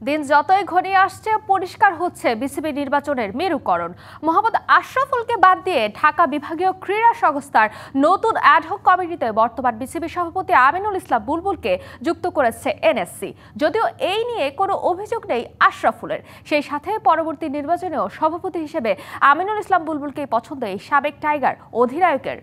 দিন যতই ঘনিয়ে আসছে পরিষ্কার হচ্ছে বিসিবি নির্বাচনের মেরুকরণ। মোহাম্মদ আশরাফুলকে বাদ দিয়ে ঢাকা বিভাগীয় ক্রীড়া সংস্থার নতুন অ্যাডহক কমিটিতে বর্তমান বিসিবি সভাপতি আমিনুল ইসলাম বুলবুলকে যুক্ত করেছে এনএসসি। যদিও এই নিয়ে কোনো অভিযোগ নেই আশরাফুলের, সেই সাথে পরবর্তী নির্বাচনেও সভাপতি হিসেবে আমিনুল ইসলাম বুলবুলকেই পছন্দ এই সাবেক টাইগার অধিনায়কের।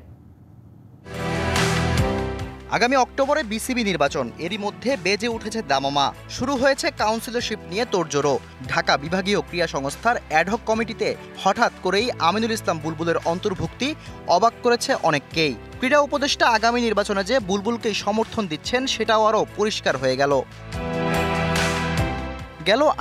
আগামী অক্টোবরে বিসিবি নির্বাচন, এরই মধ্যে বেজে উঠেছে দামামা। শুরু হয়েছে কাউন্সিলরশিপ নিয়ে তোড়জোড়ো। ঢাকা বিভাগীয় ক্রীড়া সংস্থার অ্যাডহক কমিটিতে হঠাৎ করেই আমিনুল ইসলাম বুলবুলের অন্তর্ভুক্তি অবাক করেছে অনেককেই। ক্রীড়া উপদেষ্টা আগামী নির্বাচনে যে বুলবুলকেই সমর্থন দিচ্ছেন সেটাও আরও পরিষ্কার হয়ে গেল।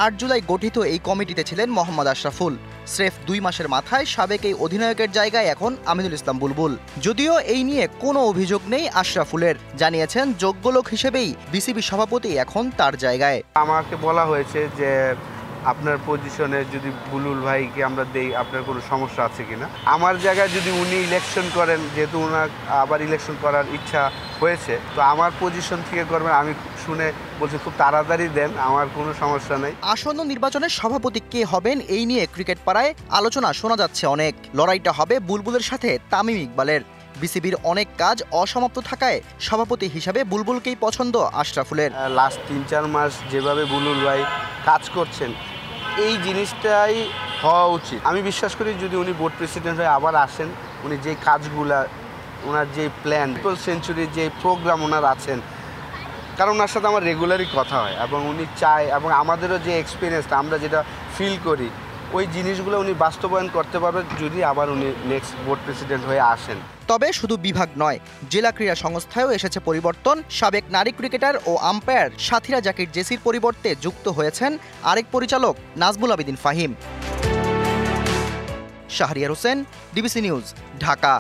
৮ জুলাই গঠিত এই কমিটিতে ছিলেন মোহাম্মদ আশরাফুল। স্রেফ 2 মাসের মাথায় সাবেক এই অধিনায়কের জায়গায় এখন আমিনুল ইসলাম বুলবুল। যদিও এই নিয়ে কোনো অভিযোগ নেই আশরাফুলের, জানিয়েছেন যোগ্য লোক হিসেবেই বিসিবি সভাপতি এখন তার জায়গায়। আমাকে বলা হয়েছে যে আপনার পজিশনে যদি বুলবুল ভাইকে আমরা দেই, আপনার কোনো সমস্যা আছে কিনা। আমার জায়গায় যদি উনি ইলেকশন করেন, যেহেতু ওনার আবার ইলেকশন করার ইচ্ছা হয়েছে, তো আমার পজিশন থেকে করবেন। আমি শুনে বলছি খুব তাড়াতাড়ি দেন, আমার কোনো সমস্যা নেই। আসন্ন নির্বাচনের সভাপতি কে হবেন এই নিয়ে ক্রিকেট পাড়ায় আলোচনা শোনা যাচ্ছে অনেক। লড়াইটা হবে বুলবুলের সাথে তামিম ইকবালের। বিসিবির অনেক কাজ অসমাপ্ত থাকায় সভাপতি হিসাবে বুলবুলকেই পছন্দ আশরাফুলের। লাস্ট 3-4 মাস যেভাবে বুলবুল ভাই কাজ করছেন, এই জিনিসটাই হওয়া উচিত। আমি বিশ্বাস করি যদি উনি বোর্ড প্রেসিডেন্ট হয়ে আবার আসেন, উনি যে কাজগুলা, ওনার যে প্ল্যান, সেঞ্চুরির যে প্রোগ্রাম ওনার আছেন, কারণ ওনার সাথে আমার রেগুলারই কথা হয় এবং উনি চায়, এবং আমাদেরও যে এক্সপিরিয়েন্সটা আমরা যেটা ফিল করি, ওই জিনিসগুলো উনি বাস্তবায়ন করতে পারবেন যদি আবার উনি নেক্সট বোর্ড প্রেসিডেন্ট হয়ে আসেন। তবে শুধু বিভাগ নয়, জেলা ক্রীড়া সংস্থায়ও এসেছে পরিবর্তন। সাবেক নারী ক্রিকেটার ও আম্পায়ার সাথীরা জাকির জেসির পরিবর্তে যুক্ত হয়েছেন আরেক পরিচালক নাজমুল আবেদিন ফাহিম। Shahriar Hossain, DBC news, Dhaka.